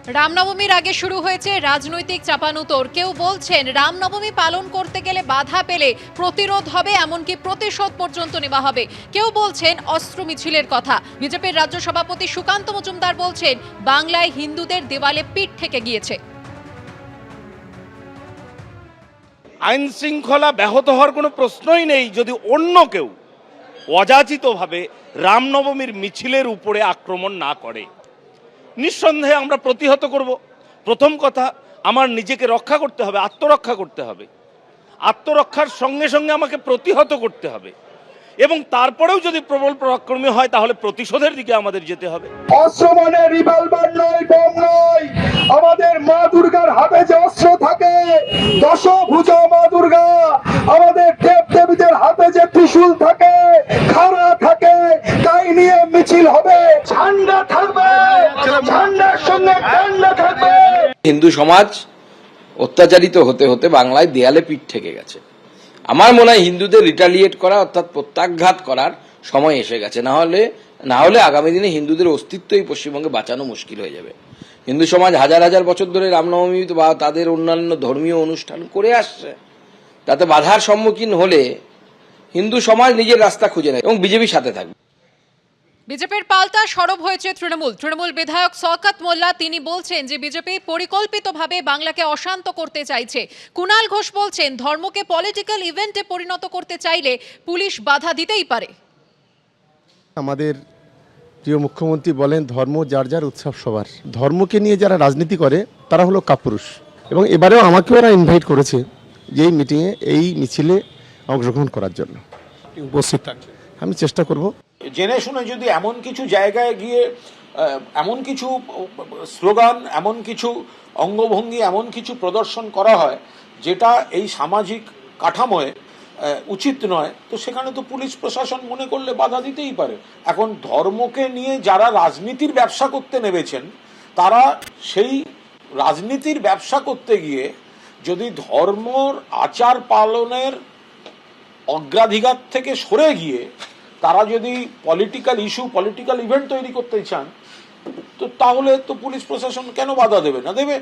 রামনবমীর আগে শুরু হয়েছে রাজনৈতিক চাপানুতোর। কেউ বলছেন রামনবমী পালন করতে গেলে বাধা পেলে প্রতিরোধ হবে, এমনকি প্রতিশোধ পর্যন্ত নেওয়া হবে। কেউ বলছেন অস্ত্র মিছিলের কথা। বিজেপির রাজ্য সভাপতি সুকান্ত মজুমদার বলছেন বাংলায় হিন্দুদের দেওয়ালে পিঠ থেকে গিয়েছে। আইন শৃঙ্খলা ব্যাহত হওয়ার কোনো প্রশ্নই নেই যদি অন্য কেউ অযাচিতভাবে রামনবমীর মিছিলের উপরে আক্রমণ না করে। নিঃসন্দেহে আমরা প্রতিহত করব। প্রথম কথা, আমার নিজেকে রক্ষা করতে হবে, আত্মরক্ষা করতে হবে। আত্মরক্ষার সঙ্গে সঙ্গে আমাকে প্রতিহত করতে হবে, এবং তারপরেও যদি প্রবল পরাক্রমী হয় তাহলে প্রতিশোধের দিকে আমাদের যেতে হবে। অস্ত্র মানে রিভলভার নয়, বোম নয়। আমাদের মা দুর্গার হাতে যে অস্ত্র থাকে, দশভুজা মা দুর্গা, আমাদের দেব দেবীদের হাতে যে ত্রিশূল থাকে, খাড়া থাকে, তাই নিয়ে মিছিল হবে। ঝান্ডা থাকবে, ঝান্ডার সঙ্গে ঝান্ডা থাকবে। হিন্দু সমাজ অত্যাচারিত হতে হতে বাংলায় দেয়ালে পিঠ থেকে গেছে। আমার মনে হয় হিন্দুদের রিটালিয়েট করা অর্থাৎ প্রত্যাঘাত করার সময় এসে গেছে। না হলে আগামী দিনে হিন্দুদের অস্তিত্বই পশ্চিমবঙ্গে বাঁচানো মুশকিল হয়ে যাবে। হিন্দু সমাজ হাজার হাজার বছর ধরে রামনবমী বা তাদের অন্যান্য ধর্মীয় অনুষ্ঠান করে আসছে। তাতে বাধার সম্মুখীন হলে হিন্দু সমাজ নিজের রাস্তা খুঁজে নেয় এবং বিজেপির সাথে থাকবে। বিজেপির পাল্টা সরব হয়েছে তৃণমূল বিধায়ক শওকত মোল্লা। তিনি বলছেন যে বিজেপি পরিকল্পিতভাবে বাংলাকে অশান্ত করতে চাইছে। কুণাল ঘোষ বলছেন ধর্মকে পলিটিক্যাল ইভেন্টে পরিণত করতে চাইলে পুলিশ বাধা দিতেই পারে। আমাদের প্রিয় মুখ্যমন্ত্রী বলেন ধর্ম যার যার উৎসব সবার। ধর্মকে নিয়ে যারা রাজনীতি করে তারা হলো কাপুরুষ, এবং এবারেও আমাকেও ওরা ইনভাইট করেছে যে এই মিটিংয়ে এই মিছিলে অংশগ্রহণ করার জন্য উপস্থিত থাকবে। আমি চেষ্টা করব। জেনে শুনে যদি এমন কিছু জায়গায় গিয়ে এমন কিছু স্লোগান, এমন কিছু অঙ্গভঙ্গি, এমন কিছু প্রদর্শন করা হয় যেটা এই সামাজিক কাঠামোয় উচিত নয়, তো সেখানে তো পুলিশ প্রশাসন মনে করলে বাধা দিতেই পারে। এখন ধর্মকে নিয়ে যারা রাজনীতির ব্যবসা করতে নেমেছেন, তারা সেই রাজনীতির ব্যবসা করতে গিয়ে যদি ধর্মর আচার পালনের অগ্রাধিকার থেকে সরে গিয়ে তারা যদি পলিটিক্যাল ইস্যু, পলিটিক্যাল ইভেন্ট তৈরি করতে চান, তো তাহলে তো পুলিশ প্রশাসন কেন বাধা দেবে না? দেবে।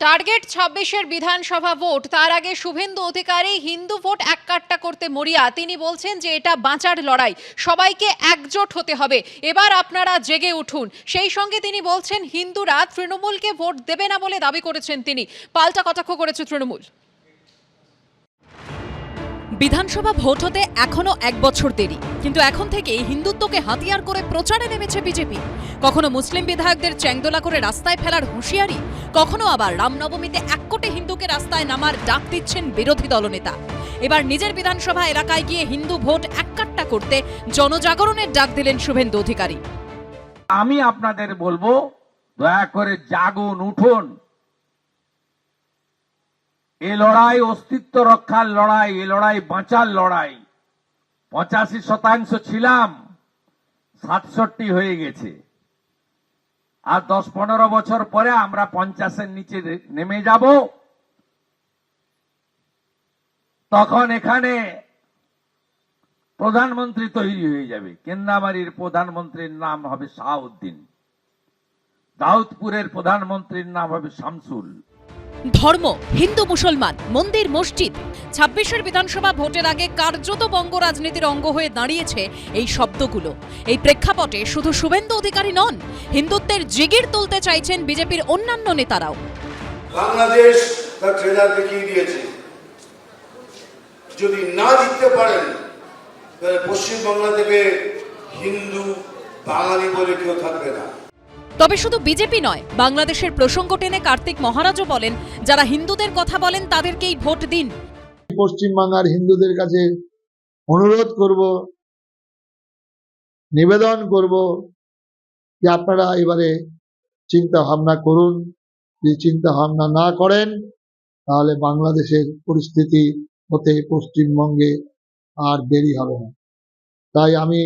টার্গেট 26-এর বিধানসভা ভোট, তার আগে শুভেন্দু অধিকারী হিন্দু ভোট এককাট্টা করতে মরিয়া। তিনি বলছেন যে এটা বাঁচার লড়াই, সবাইকে একজোট হতে হবে, এবার আপনারা জেগে উঠুন। সেই সঙ্গে তিনি বলছেন হিন্দুরা তৃণমূলকে ভোট দেবে না বলে দাবি করেছেন তিনি। পাল্টা কটাক্ষ করেছে তৃণমূল। বিধানসভা ভোট হতে এখনো 1 বছর দেরি, কিন্তু এখন থেকেই হিন্দুত্বকে হাতিয়ার করে প্রচারে নেমেছে বিজেপি। কখনো মুসলিম বিধায়কদের চ্যাংদোলা করে রাস্তায় ফেলার হুঁশিয়ারি, কখনো আবার রামনবমীতে 1 কোটি হিন্দুকে রাস্তায় নামার ডাক দিচ্ছেন বিরোধী দলনেতা। এবার নিজের বিধানসভা এলাকায় গিয়ে হিন্দু ভোট এককাট্টা করতে জনজাগরণের ডাক দিলেন শুভেন্দু অধিকারী। আমি আপনাদের বলবো, দয়া করে জাগুন, উঠুন। এ লড়াই অস্তিত্ব রক্ষার লড়াই, এ লড়াই বাঁচার লড়াই। 85% ছিলাম, 67 হয়ে গেছে। আর 10-15 বছর পরে আমরা 50-এর নিচে নেমে যাব। তখন এখানে প্রধানমন্ত্রী তৈরি হয়ে যাবে। কেন্দ্রামারির প্রধানমন্ত্রীর নাম হবে শাহাউদ্দিন, দাউদপুরের প্রধানমন্ত্রীর নাম হবে শামসুল। ধর্ম, হিন্দু মুসলমান, মন্দির মসজিদ, 26-এর বিধানসভা ভোটের আগে কার্যত বঙ্গ রাজনীতির অঙ্গ হয়ে দাঁড়িয়েছে এই শব্দগুলো। এই প্রেক্ষাপটে শুধু শুভেন্দু অধিকারী নন, হিন্দুত্বের জিগির তুলতে চাইছেন বিজেপির অন্যান্য নেতারাও। বাংলাদেশ তার ট্রেলার দেখিয়ে দিয়েছে, যদি না জিততে পারেন তাহলে পশ্চিমবাংলা থেকে হিন্দু বাঙালি বলে কেউ থাকবে না। তবে শুধু বিজেপি নয়, বাংলাদেশের প্রসঙ্গ টেনে কার্তিক মহারাজও বলেন যারা হিন্দুদের কথা বলেন তাদেরকেই ভোট দিন। পশ্চিমবাংলার হিন্দুদের কাছে অনুরোধ করব, নিবেদন করব যে আপনারা এবারে চিন্তা ভাবনা করুন। যদি চিন্তা ভাবনা না করেন তাহলে বাংলাদেশের পরিস্থিতি হতে পশ্চিমবঙ্গে আর দেরি হবে না। তাই আমি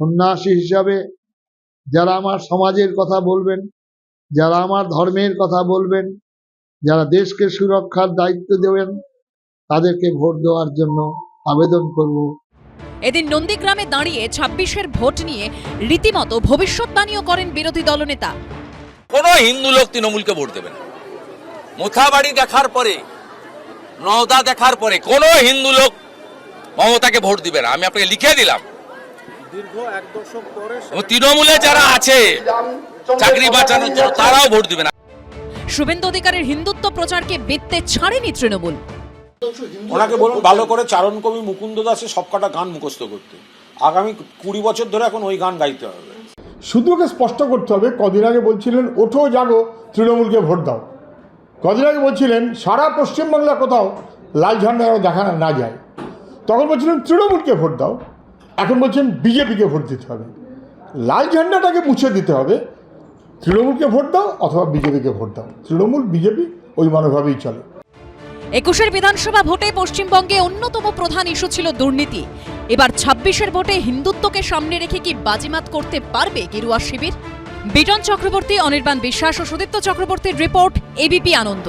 সন্ন্যাসী হিসাবে যারা আমার সমাজের কথা বলবেন, যারা আমার ধর্মের কথা বলবেন, যারা দেশকে সুরক্ষার দায়িত্ব দেবেন, তাদেরকে ভোট দেওয়ার জন্য আবেদন করব। এদিন নন্দীগ্রামে দাঁড়িয়ে 26-এর ভোট নিয়ে রীতিমতো ভবিষ্যৎবাণীও করেন বিরোধী দলনেতা। কোনো হিন্দু লোক তৃণমূলকে ভোট দেবে না। মোথাবাড়ি দেখার পরে, নওদা দেখার পরে কোনো হিন্দু লোক মমতাকে ভোট দিবে না, আমি আপনাকে লিখে দিলাম। তৃণমূলে যারা আছে চাকরি বাঁচানোর জন্য তারাও ভোট দিবে না। শুভেন্দু অধিকারীর হিন্দুত্ব প্রচারকে বেত্তে ছাড়েনি তৃণমূল। ওনাকে বলুন ভালো করে চারণ কবি মুকুন্দ দাসের সবকটা গান মুখস্থ করতে, আগামী 20 বছর ধরে এখন ওই গান গাইতে হবে। শুধু ওকে স্পষ্ট করতে হবে, কদিন আগে বলছিলেন ওঠো জাগো তৃণমূলকে ভোট দাও, কদিন আগে বলছিলেন সারা পশ্চিমবাংলা কোথাও লাল ঝান্ডা দেখা না যায়, তখন বলছিলেন তৃণমূলকে ভোট দাও, এখন বলছেন বিজেপিকে ভোট দিতে হবে। লাল ঝান্ডাটাকে মুছে দিতে হবে, তৃণমূলকে ভোট দাও অথবা বিজেপিকে ভোট দাও, তৃণমূল বিজেপি ওই মানভাবেই চলে। 21 বিধানসভা ভোটে পশ্চিমবঙ্গে অন্যতম প্রধান ইস্যু ছিল দুর্নীতি। এবার 26 ভোটে হিন্দুত্বকে সামনে রেখে কি বাজিমাত করতে পারবে গেরুয়া শিবির? বিটন চক্রবর্তী, অনির্বাণ বিশ্বাস ও সুদীপ্ত চক্রবর্তীর রিপোর্ট, এবিপি আনন্দ।